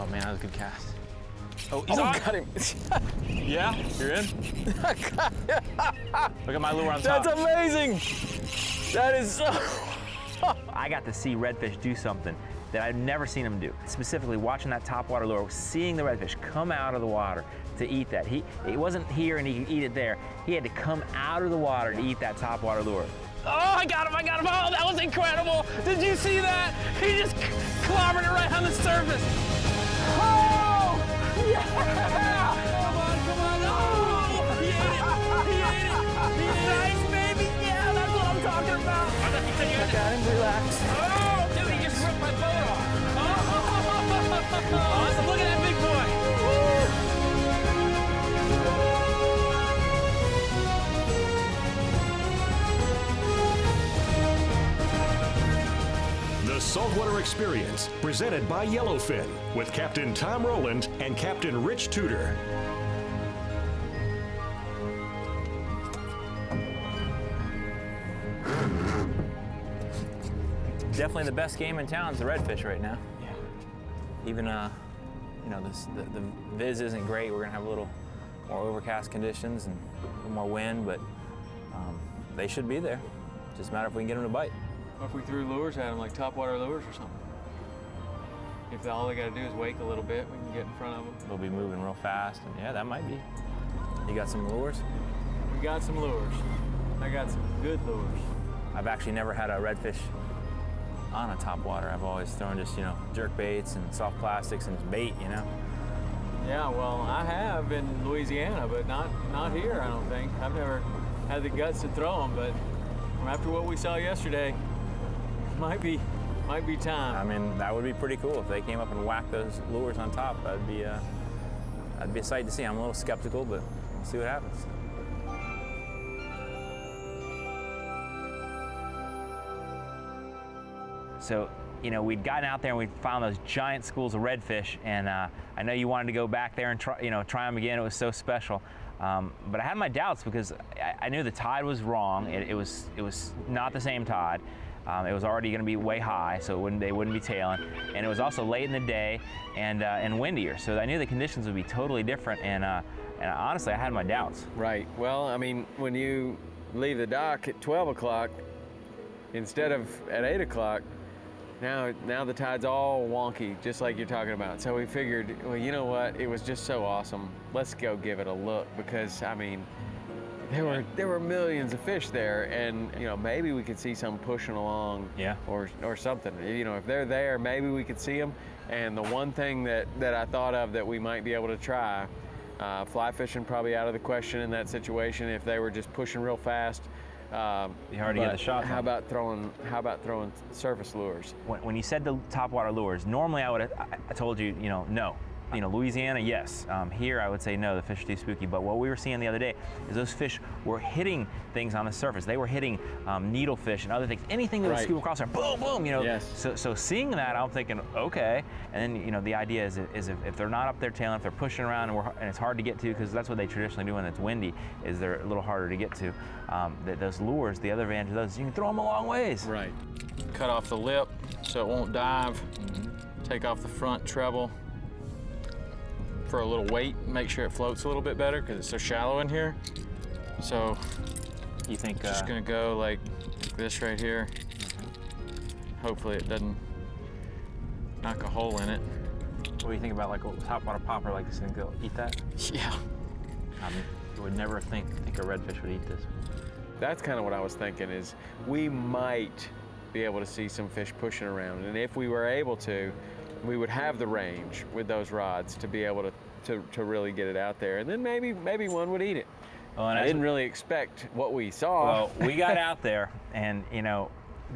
Oh man, that was a good cast. Oh, He's on. Got him. Yeah, you're in? Look at my lure on top. That's amazing. That is so... I got to see redfish do something that I've never seen him do. Specifically watching that topwater lure, seeing the redfish come out of the water to eat that. He wasn't here and he could eat it there. He had to come out of the water to eat that topwater lure. Oh, I got him. Oh, that was incredible. Did you see that? He just clobbered it right on the surface. Oh, yeah. Come on. Oh, he ate it. Nice, baby. Yeah, that's what I'm talking about. I got him, relax. Oh, dude, he just ripped my boat off. Oh, awesome. Look at that big boy. Woo. The Saltwater Experience, presented by Yellowfin, with Captain Tom Rowland and Captain Rich Tudor. Definitely the best game in town is the redfish right now. Yeah. Even, you know, the viz isn't great. We're gonna have a little more overcast conditions and a little more wind, but they should be there. Just a matter if we can get them to bite. What if we threw lures at them, like topwater lures or something? If all they got to do is wake a little bit, we can get in front of them. They'll be moving real fast, and yeah, that might be. You got some lures? We got some lures. I got some good lures. I've actually never had a redfish on a topwater. I've always thrown just, you know, jerk baits and soft plastics and bait, you know? Yeah, well, I have in Louisiana, but not here, I don't think. I've never had the guts to throw them, but after what we saw yesterday, might be time. I mean, that would be pretty cool if they came up and whacked those lures on top. That'd be a sight to see. I'm a little skeptical, but we'll see what happens. So, you know, we'd gotten out there and we found those giant schools of redfish, and I know you wanted to go back there and try them again. It was so special. But I had my doubts because I knew the tide was wrong. It was not the same tide. It was already going to be way high, so they wouldn't be tailing. And it was also late in the day and windier, so I knew the conditions would be totally different. And honestly, I had my doubts. Right. Well, I mean, when you leave the dock at 12 o'clock instead of at 8 o'clock, now the tide's all wonky, just like you're talking about. So we figured, well, you know what? It was just so awesome. Let's go give it a look, because I mean, there were millions of fish there, and you know, maybe we could see some pushing along, yeah, or something. You know, if they're there, maybe we could see them. And the one thing that I thought of that we might be able to try, fly fishing probably out of the question in that situation if they were just pushing real fast. Be hard to get the shot. How about throwing surface lures? When you said the topwater lures, normally I told you, no. Louisiana, yes. Here I would say no, the fish are too spooky. But what we were seeing the other day is those fish were hitting things on the surface. They were hitting needlefish and other things. Anything that would scoop across there, boom, boom. Yes. So seeing that, I'm thinking, okay. And then the idea is if they're not up there tailing, if they're pushing around and it's hard to get to, because that's what they traditionally do when it's windy, is they're a little harder to get to. Those lures, the other advantage of those is you can throw them a long ways. Right. Cut off the lip so it won't dive. Take off the front treble for a little weight, make sure it floats a little bit better because it's so shallow in here. So you think just gonna go like this right here. Hopefully it doesn't knock a hole in it. What do you think about like a topwater popper like this thing? They'll eat that? Yeah. I mean, you would never think a redfish would eat this. That's kind of what I was thinking, is we might be able to see some fish pushing around, and if we were able to, we would have the range with those rods to be able to really get it out there, and then maybe one would eat it. Well, and I didn't really expect what we saw. Well, we got out there, and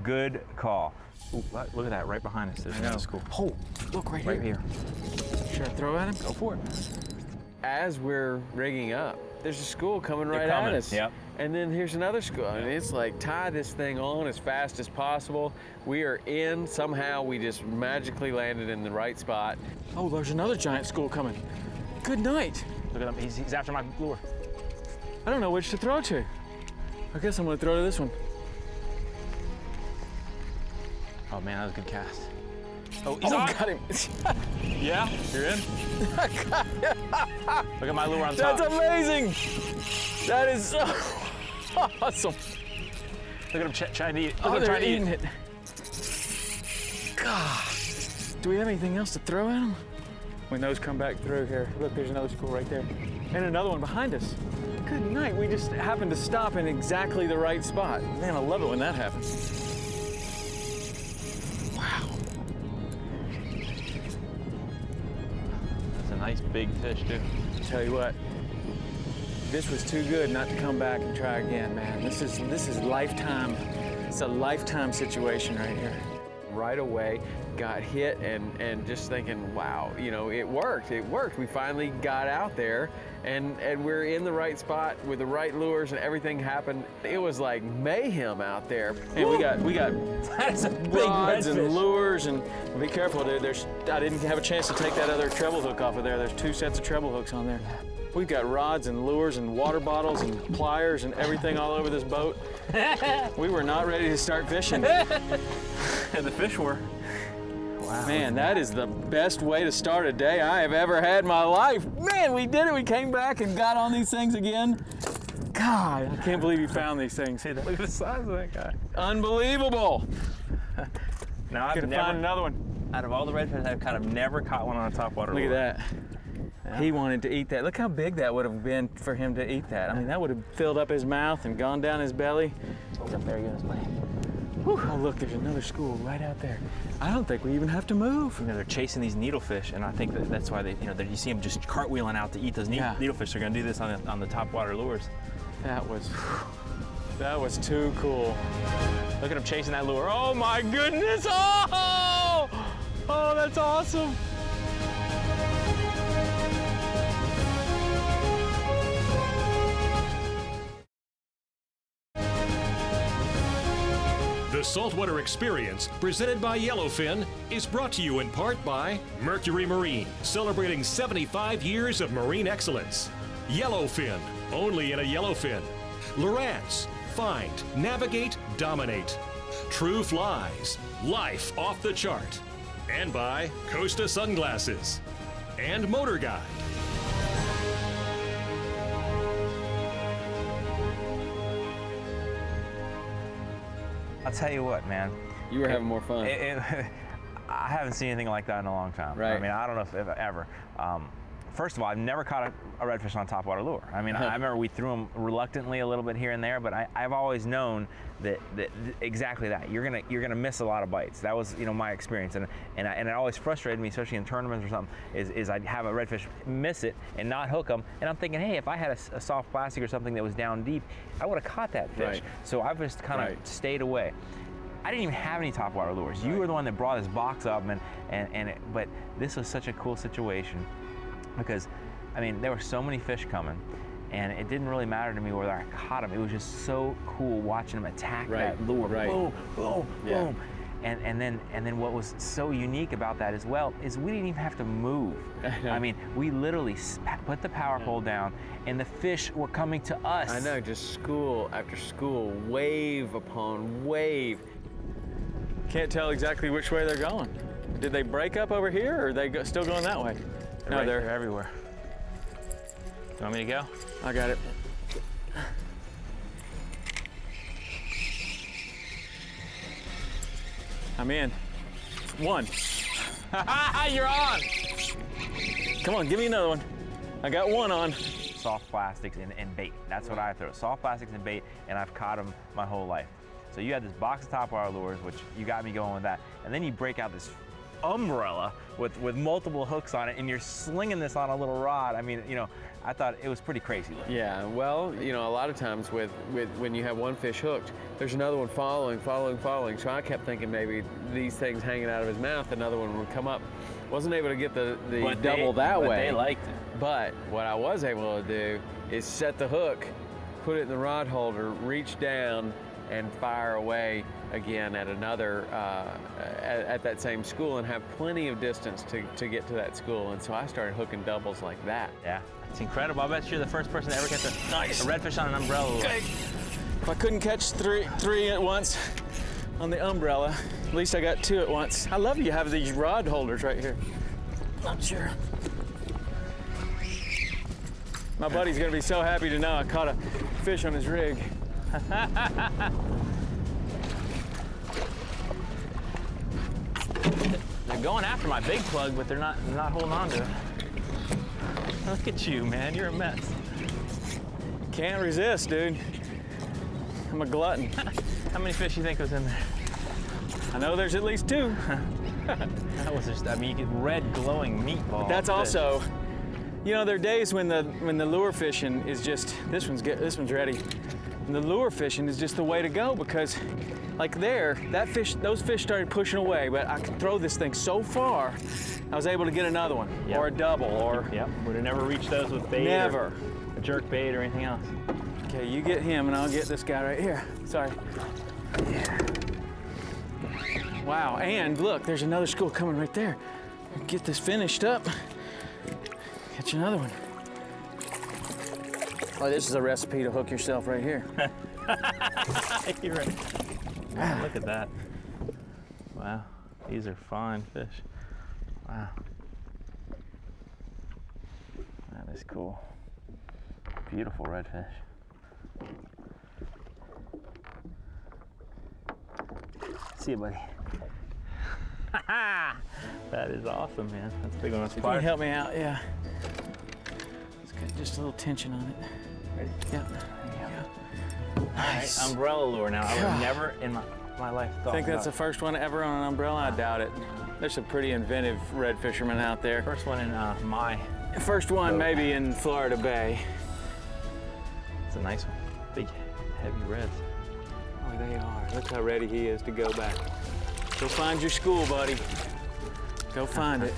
good call. Ooh, look at that right behind us. There's another school. Oh, look right here. Should I throw at him? Go for it. As we're rigging up, there's a school coming right at us. Yep. And then here's another school. I mean, it's like, tie this thing on as fast as possible. We are in. Somehow we just magically landed in the right spot. Oh, there's another giant school coming. Good night. Look at him. He's after my lure. I don't know which to throw to. I guess I'm gonna throw to this one. Oh man, that was a good cast. Oh, he's on. Got him. Yeah, you're in. Look at my lure on top. That's amazing. That is so awesome. Look at him trying to eat it. Look Oh, at him they're trying to eat eating it. it. God. Do we have anything else to throw at them? When those come back through here, look, there's another school right there. And another one behind us. Good night, we just happened to stop in exactly the right spot. Man, I love it when that happens. Wow. That's a nice big fish, too. Tell you what, this was too good not to come back and try again, man. This is lifetime. It's a lifetime situation right here. Right away, got hit and just thinking, wow, you know, it worked. We finally got out there and we're in the right spot with the right lures and everything happened. It was like mayhem out there. And we got That's a big rods redfish. and lures, and be careful, dude. I didn't have a chance to take that other treble hook off of there. There's 2 sets of treble hooks on there. We've got rods and lures and water bottles and pliers and everything all over this boat. We were not ready to start fishing. And the fish were. Wow. Man, that is the best way to start a day I have ever had in my life. Man, we did it. We came back and got on these things again. God, I can't believe you found these things. Look at the size of that guy. Unbelievable. Now, I've Gonna never, find another one. out of all the redfish, I've kind of never caught one on a topwater Look lure. at that. Yeah. He wanted to eat that. Look how big that would have been for him to eat that. I mean, that would have filled up his mouth and gone down his belly. He's up there, he goes, buddy. Whew. Oh, look, there's another school right out there. I don't think we even have to move. You know, they're chasing these needlefish, and I think that's why they, you know, you see them just cartwheeling out to eat those Yeah. needlefish. They're going to do this on the topwater lures. That was too cool. Look at them chasing that lure. Oh my goodness! Oh, that's awesome. The Saltwater Experience, presented by Yellowfin, is brought to you in part by Mercury Marine, celebrating 75 years of marine excellence. Yellowfin, only in a Yellowfin. Lowrance, find, navigate, dominate. True Flies, life off the chart. And by Costa Sunglasses and Motor Guide. I'll tell you what, man. You were having more fun. I haven't seen anything like that in a long time. Right. I mean, I don't know if ever. First of all, I've never caught a redfish on a topwater lure. I mean, I remember we threw them reluctantly a little bit here and there, but I've always known that exactly that. You're gonna miss a lot of bites. That was, you know, my experience, and it always frustrated me, especially in tournaments or something. Is I'd have a redfish miss it and not hook them, and I'm thinking, hey, if I had a soft plastic or something that was down deep, I would have caught that fish. Right. So I've just kind of stayed away. I didn't even have any topwater lures. You were the one that brought this box up, but this was such a cool situation because, I mean, there were so many fish coming, and it didn't really matter to me whether I caught them. It was just so cool watching them attack that lure. Boom, boom, boom. And then what was so unique about that as well is we didn't even have to move. I mean, we literally put the power pole down, and the fish were coming to us. I know, just school after school, wave upon wave. Can't tell exactly which way they're going. Did they break up over here, or are they still going that way? No, They're everywhere. You want me to go? I got it. I'm in. One. You're on! Come on, give me another one. I got one on. Soft plastics and bait. That's what I throw. Soft plastics and bait, and I've caught them my whole life. So you had this box of topwater lures, which you got me going with that, and then you break out this umbrella with multiple hooks on it, and you're slinging this on a little rod. I mean, you know, I thought it was pretty crazy. Yeah, well, you know, a lot of times with when you have one fish hooked, there's another one following. So I kept thinking maybe these things hanging out of his mouth, another one would come up. Wasn't able to get the double that way. But they liked it. But what I was able to do is set the hook, put it in the rod holder, reach down, and fire away again at another, at that same school, and have plenty of distance to get to that school. And so I started hooking doubles like that. Yeah, it's incredible. I bet you're the first person to ever catch a redfish on an umbrella lure. Okay. If I couldn't catch three at once, on the umbrella. At least I got 2 at once. I love you have these rod holders right here. Not sure. My buddy's gonna be so happy to know I caught a fish on his rig. They're going after my big plug, but they're not holding on to it. Look at you, man. You're a mess. Can't resist, dude. I'm a glutton. How many fish do you think was in there? I know there's at least 2. That was just, I mean, you get red glowing meatball. That's fish. also, you know, there are days when the lure fishing is just, this one's ready. And the lure fishing is just the way to go because, like there, those fish started pushing away, but I could throw this thing so far, I was able to get another one, Yep. or a double, or Yep, would have never reached those with bait. never. Or a jerk bait or anything else. Okay, you get him and I'll get this guy right here. Sorry. Yeah. Wow, and look, there's another school coming right there. Get this finished up. Catch another one. Oh, this is a recipe to hook yourself right here. You're right. Wow, look at that. Wow, these are fine fish. Wow. That is cool. Beautiful redfish. See you, buddy. That is awesome, man. That's a big one. Can you help me out? Yeah. It's got just a little tension on it. Ready? Yeah. There you go. Nice. Right, umbrella lure now. I would never in my life thought I think that's the about first one ever on an umbrella. I doubt it. There's some pretty inventive red fishermen out there. first one in my. First one boat. maybe in Florida Bay. It's a nice one. Big, heavy reds. Oh, they are. Look how ready he is to go back. Go find your school, buddy. Go find it.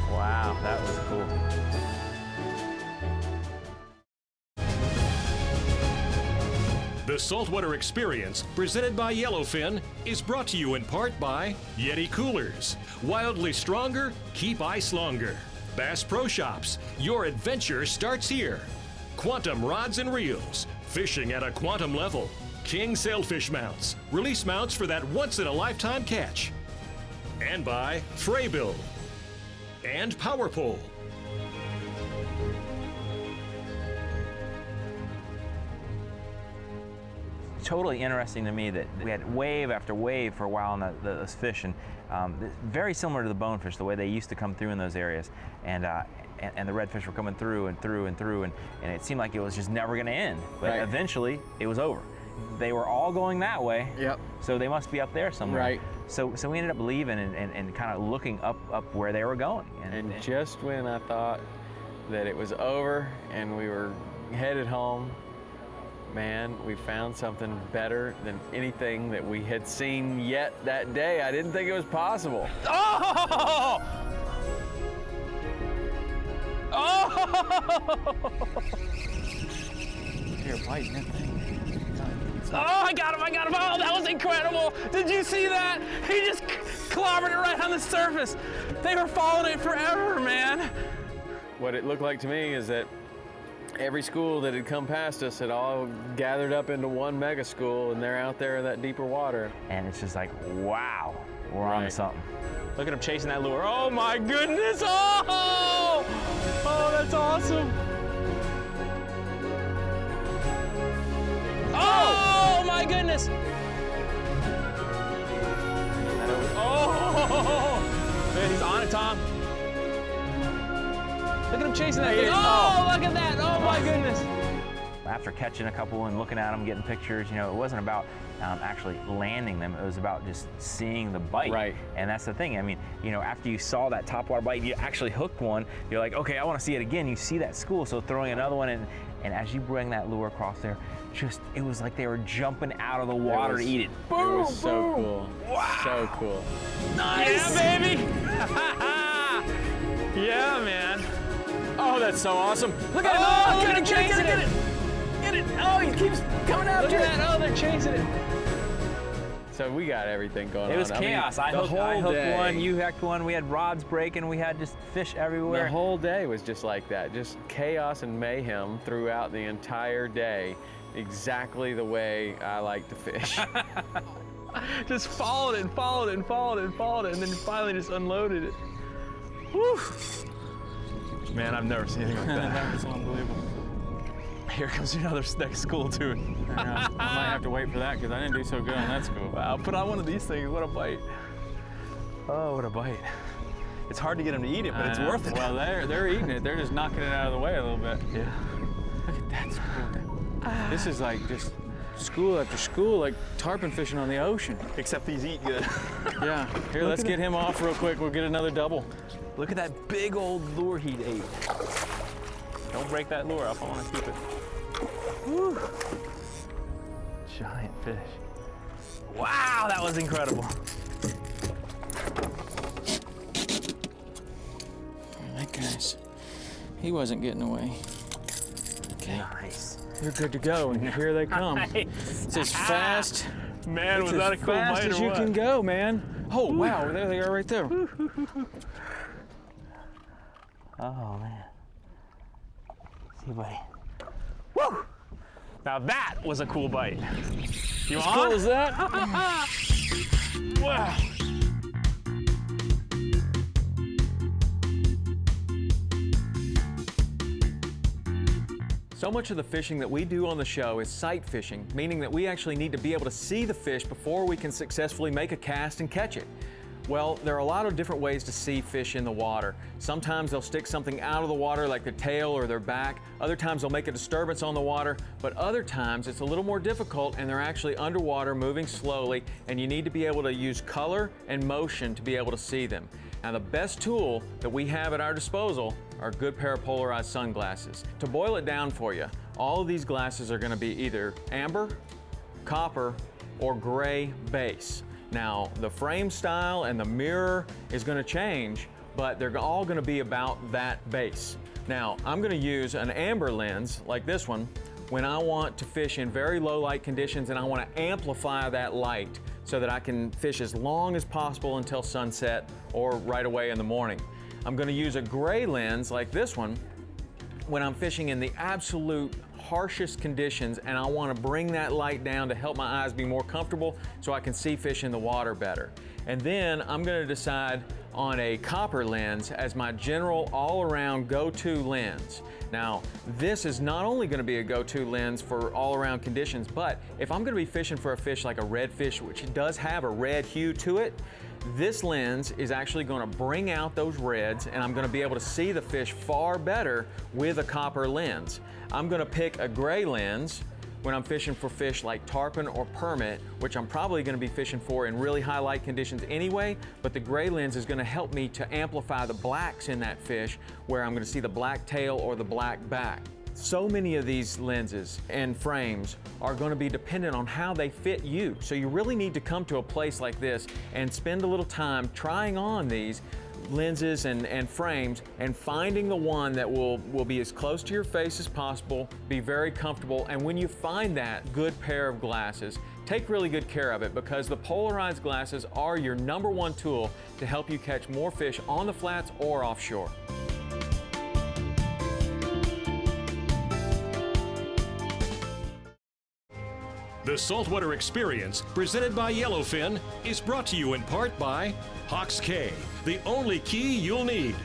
Wow, that was cool. The Saltwater Experience, presented by Yellowfin, is brought to you in part by Yeti Coolers. Wildly stronger, keep ice longer. Bass Pro Shops, your adventure starts here. Quantum Rods and Reels, fishing at a quantum level. King Sailfish Mounts, release mounts for that once-in-a-lifetime catch. And by Fraybill and Power Pole. Totally interesting to me that we had wave after wave for a while on those fish, and very similar to the bonefish, the way they used to come through in those areas, and the redfish were coming through and through and through, and it seemed like it was just never going to end. But Right. eventually, it was over. They were all going that way. Yep. So they must be up there somewhere. Right. So we ended up leaving and kind of looking up where they were going. And just when I thought that it was over and we were headed home, man, we found something better than anything that we had seen yet that day. I didn't think it was possible. Oh! Oh! Here, biting that thing. Oh, I got him, I got him. Oh, that was incredible. Did you see that? He just clobbered it right on the surface. They were following it forever, man. What it looked like to me is that every school that had come past us had all gathered up into one mega school, and they're out there in that deeper water. And it's just like, wow, we're on to Right. something. Look at him chasing that lure. Oh my goodness! Oh! Oh, that's awesome! Oh, my goodness. Oh! Man, he's on it, Tom. Look at him chasing that thing. is. Oh, look at that. Oh, my goodness. After catching a couple and looking at them, getting pictures, you know, it wasn't about actually landing them. It was about just seeing the bite. Right. And that's the thing. I mean, you know, after you saw that topwater bite, you actually hooked one. You're like, okay, I want to see it again. You see that school, so throwing another one in, and as you bring that lure across there, it was like they were jumping out of the water to eat it. It was so cool. Wow. So cool. Nice. Yeah, baby. Yeah, man. Oh, that's so awesome. Look at him. Oh, look at him chasing get it. Get it. Oh, he keeps coming Look after at it. that. Oh, they're chasing it. So we got everything going on. It was chaos. I hooked day, one, you hooked one, we had rods breaking, we had just fish everywhere. The whole day was just like that, just chaos and mayhem throughout the entire day. exactly the way I like to fish. Just followed it and followed it and followed it and followed it, and then finally just unloaded it. Woo! Man, I've never seen anything like that. That was unbelievable. Here comes another next school to it. I might have to wait for that because I didn't do so good on that school. Wow, put on one of these things. What a bite. Oh, what a bite. It's hard to get them to eat it, but it's worth it. Well, they're eating it. They're just knocking it out of the way a little bit. Yeah. Look at that school. This is like just school after school, like tarpon fishing on the ocean. Except these eat good. Yeah. Here, let's get him off real quick. We'll get another double. Look at that big old lure he ate. Don't break that lure up. I want to keep it. Woo. Giant fish. Wow, that was incredible. That guy's, he wasn't getting away. Okay. Nice. You're good to go, and here they come. Nice. It's as fast, Man, was that a cool fast bite as or you what? can go, man. Oh, wow, there they are right there. Oh, man. See, buddy. Woo! Now that was a cool bite. You As on? cool as that? Wow. So much of the fishing that we do on the show is sight fishing, meaning that we actually need to be able to see the fish before we can successfully make a cast and catch it. Well, there are a lot of different ways to see fish in the water. Sometimes they'll stick something out of the water like the tail or their back. Other times they'll make a disturbance on the water, but other times it's a little more difficult and they're actually underwater moving slowly, and you need to be able to use color and motion to be able to see them. Now, the best tool that we have at our disposal are a good pair of polarized sunglasses. To boil it down for you, all of these glasses are going to be either amber, copper, or gray base. Now, the frame style and the mirror is going to change, but they're all going to be about that base. Now, I'm going to use an amber lens like this one when I want to fish in very low light conditions and I want to amplify that light so that I can fish as long as possible until sunset or right away in the morning. I'm going to use a gray lens like this one when I'm fishing in the absolute harshest conditions and I want to bring that light down to help my eyes be more comfortable so I can see fish in the water better. And then I'm going to decide on a copper lens as my general all-around go-to lens. Now, this is not only going to be a go-to lens for all-around conditions, but if I'm going to be fishing for a fish like a redfish, which does have a red hue to it, this lens is actually going to bring out those reds and I'm going to be able to see the fish far better with a copper lens. I'm going to pick a gray lens when I'm fishing for fish like tarpon or permit, which I'm probably going to be fishing for in really high light conditions anyway, but the gray lens is going to help me to amplify the blacks in that fish where I'm going to see the black tail or the black back. So many of these lenses and frames are going to be dependent on how they fit you. So you really need to come to a place like this and spend a little time trying on these lenses and frames and finding the one that will be as close to your face as possible, be very comfortable, and when you find that good pair of glasses, take really good care of it because the polarized glasses are your #1 tool to help you catch more fish on the flats or offshore. The Saltwater Experience, presented by Yellowfin, is brought to you in part by Hawks Cay, the only key you'll need.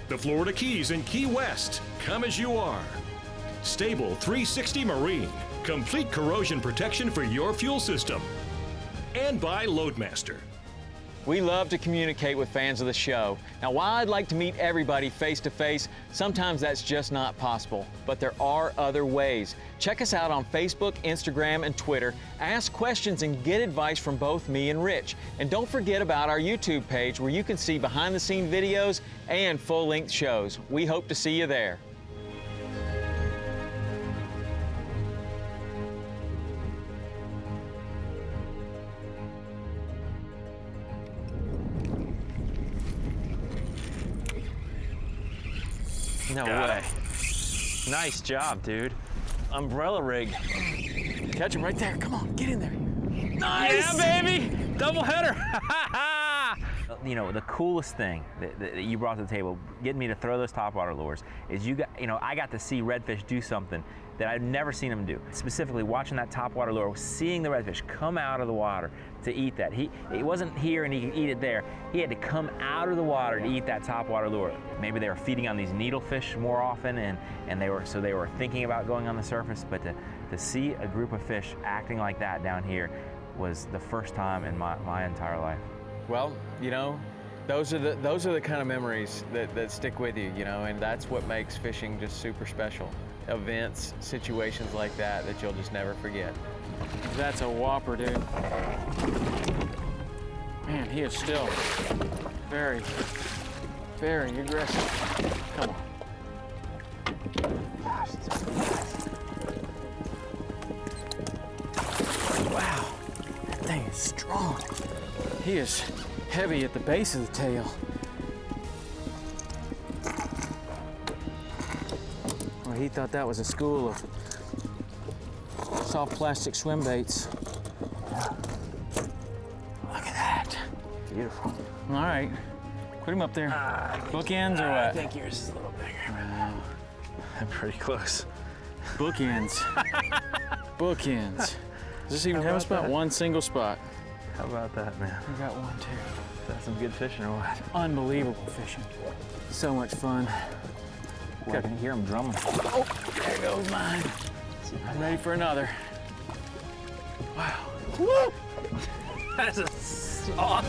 The Florida Keys in Key West, come as you are. Stable 360 Marine, complete corrosion protection for your fuel system. And by Loadmaster. We love to communicate with fans of the show. Now, while I'd like to meet everybody face to face, sometimes that's just not possible, but there are other ways. Check us out on Facebook, Instagram, and Twitter. Ask questions and get advice from both me and Rich. And don't forget about our YouTube page where you can see behind-the-scenes videos and full-length shows. We hope to see you there. No way. Nice job, dude. Umbrella rig. Catch him right there. Come on, get in there. Nice! Yeah, baby! Double header! you know, the coolest thing that you brought to the table, getting me to throw those topwater lures, is I got to see redfish do something that I've never seen them do. Specifically, watching that topwater lure, seeing the redfish come out of the water to eat that. He wasn't here and he could eat it there. He had to come out of the water to eat that topwater lure. Maybe they were feeding on these needlefish more often, and they were thinking about going on the surface. But to see a group of fish acting like that down here was the first time in my entire life. Well, you know, those are the kind of memories that stick with you, you know, and that's what makes fishing just super special. Events, situations like that you'll just never forget. That's a whopper, dude. Man, he is still very, very aggressive. Come on. Wow, that thing is strong. He is heavy at the base of the tail. Well, he thought that was a school of soft plastic swim baits. Look at that. Beautiful. All right, put him up there. Bookends or what? I think yours is a little bigger. I'm pretty close. Bookends. Bookends. Does this even have a spot? One single spot. How about that, man? We got one, too. That's some good fishing or what? Unbelievable fishing. So much fun. I can hear him drumming. Oh, there goes mine. I'm ready for another. Wow. Woo! That's a soft.